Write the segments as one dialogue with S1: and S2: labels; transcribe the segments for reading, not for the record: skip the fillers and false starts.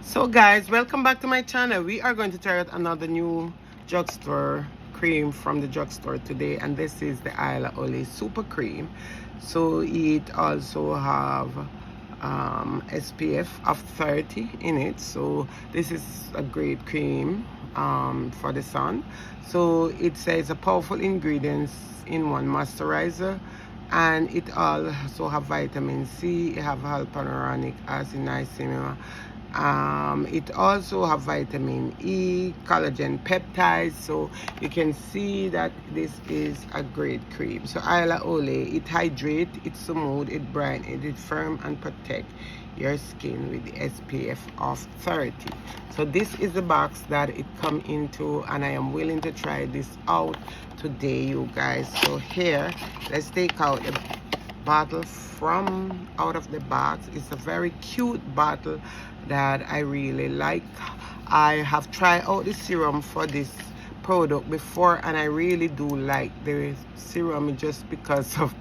S1: So guys, welcome back to my channel. We are going to try out another new drugstore cream from the drugstore today, and this is the Olay Super Cream. So it also have SPF of 30 in it, so this is a great cream for the sun. So it says a powerful ingredients in one moisturizer, and it also have vitamin C, it have hyaluronic acid, niacinamide. It also have vitamin E, collagen peptides, so you can see that this is a great cream. So Isla Olay, it hydrate, it smooth, it brighten, it firm and protect your skin with the SPF of 30. So this is the box that it come into, and I am willing to try this out today, you guys. So here, let's take out the bottle from out of the box. It's a very cute bottle that I really like. I have tried out the serum for this product before, and I really do like the serum just because of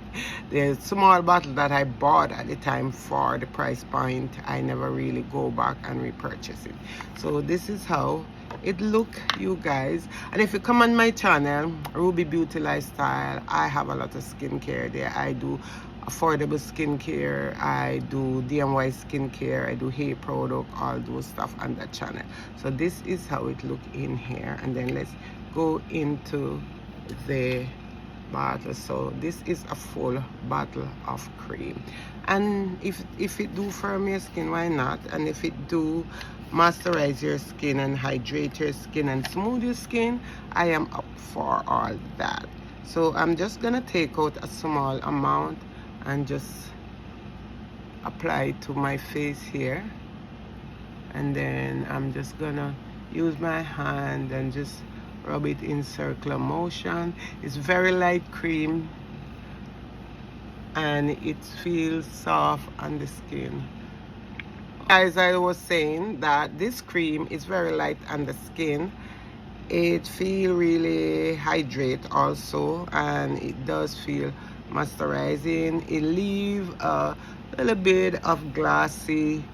S1: the small bottle that I bought at the time for the price point. I never really go back and repurchase it. So this is how it look, you guys. And if you come on my channel, Ruby Beauty Lifestyle, I have a lot of skincare there. I do affordable skincare, I do DIY skincare, I do hair product, all those stuff on that channel. So this is how it look in here, and then let's go into the bottle. So this is a full bottle of cream, and if it do firm your skin, why not? And if it do moisturize your skin and hydrate your skin and smooth your skin, I am up for all that. So I'm just gonna take out a small amount and just apply it to my face here, and then I'm just gonna use my hand and just rub it in circular motion. It's very light cream and it feels soft on the skin. As I was saying, that this cream is very light on the skin. It feel really hydrate also, and it does feel moisturizing. It leave a little bit of glassy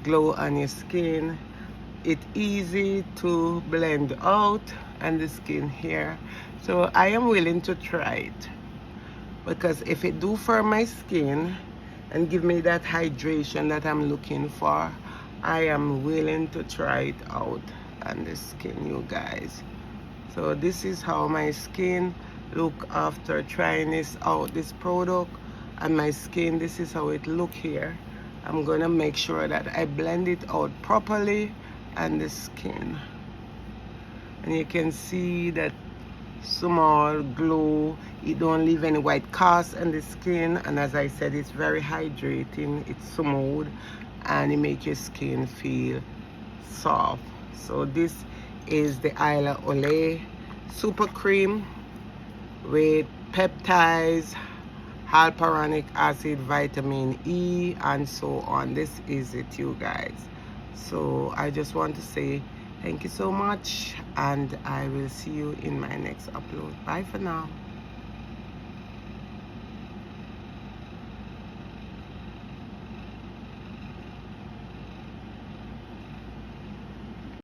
S1: glow on your skin. It's easy to blend out on the skin here. So I am willing to try it, because if it do for my skin and give me that hydration that I'm looking for, I am willing to try it out on the skin, you guys. So this is how my skin look after trying this out, this product, and my skin, this is how it look here. I'm gonna make sure that I blend it out properly on the skin, and you can see that small glow. It don't leave any white cast on the skin, and as I said, it's very hydrating, it's smooth, and it makes your skin feel soft. So this is the Isla Olay Super Cream with peptides, hyaluronic acid, vitamin E, and so on. This is it, you guys. So I just want to say thank you so much, and I will see you in my next upload. Bye for now.